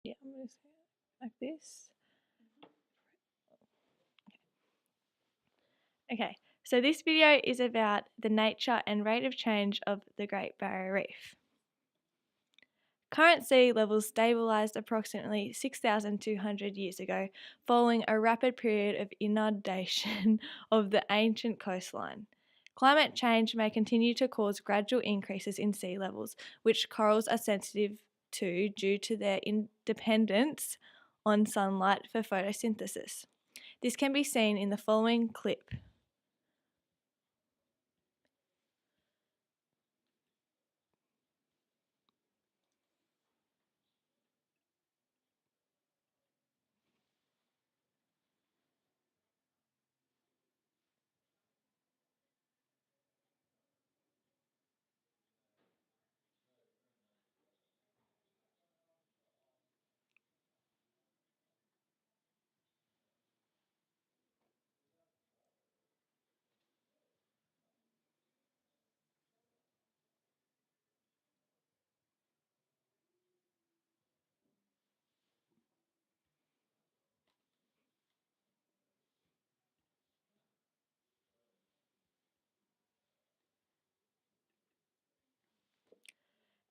Yeah, I'm going to say it like this. Okay, so this video is about the nature and rate of change of the Great Barrier Reef. Current sea levels stabilised approximately 6,200 years ago, following a rapid period of inundation of the ancient coastline. Climate change may continue to cause gradual increases in sea levels, which corals are sensitive to due to their dependence on sunlight for photosynthesis. This can be seen in the following clip.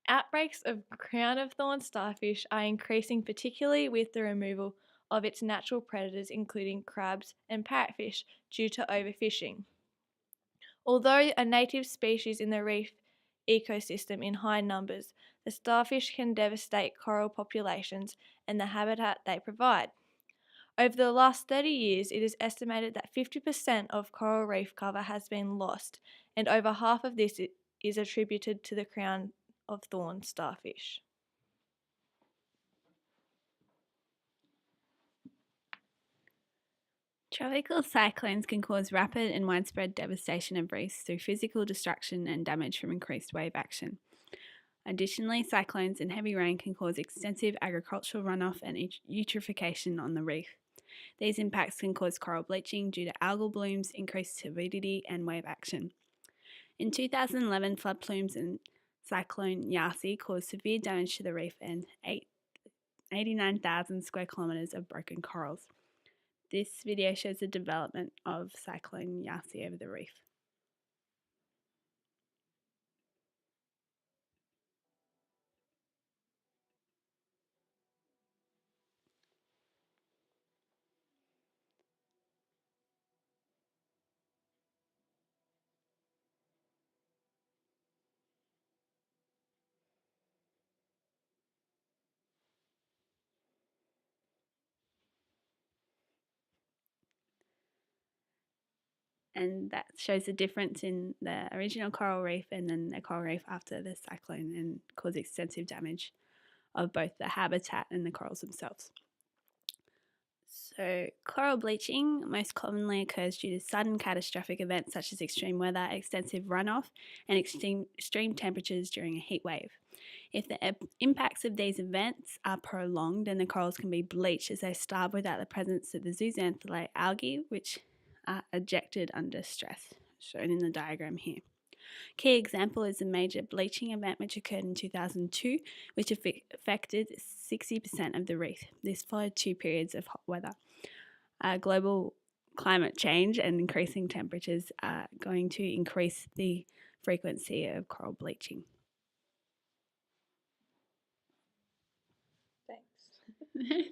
Outbreaks of crown of thorns starfish are increasing, particularly with the removal of its natural predators, including crabs and parrotfish, due to overfishing. Although a native species in the reef ecosystem in high numbers, the starfish can devastate coral populations and the habitat they provide. Over the last 30 years, it is estimated that 50% of coral reef cover has been lost, and over half of this is attributed to the crown of thorns starfish. Tropical cyclones can cause rapid and widespread devastation of reefs through physical destruction and damage from increased wave action. Additionally, cyclones and heavy rain can cause extensive agricultural runoff and eutrophication on the reef. These impacts can cause coral bleaching due to algal blooms, increased turbidity, and wave action. In 2011, flood plumes and Cyclone Yasi caused severe damage to the reef and 89,000 square kilometres of broken corals. This video shows the development of Cyclone Yasi over the reef. And that shows the difference in the original coral reef and then the coral reef after the cyclone, and caused extensive damage of both the habitat and the corals themselves. So, coral bleaching most commonly occurs due to sudden catastrophic events such as extreme weather, extensive runoff, and extreme temperatures during a heat wave. If the impacts of these events are prolonged, then the corals can be bleached as they starve without the presence of the zooxanthellae algae, which are ejected under stress, shown in the diagram here. Key example is the major bleaching event which occurred in 2002, which affected 60% of the reef. This followed 2 periods of hot weather. Global climate change and increasing temperatures are going to increase the frequency of coral bleaching. Thanks.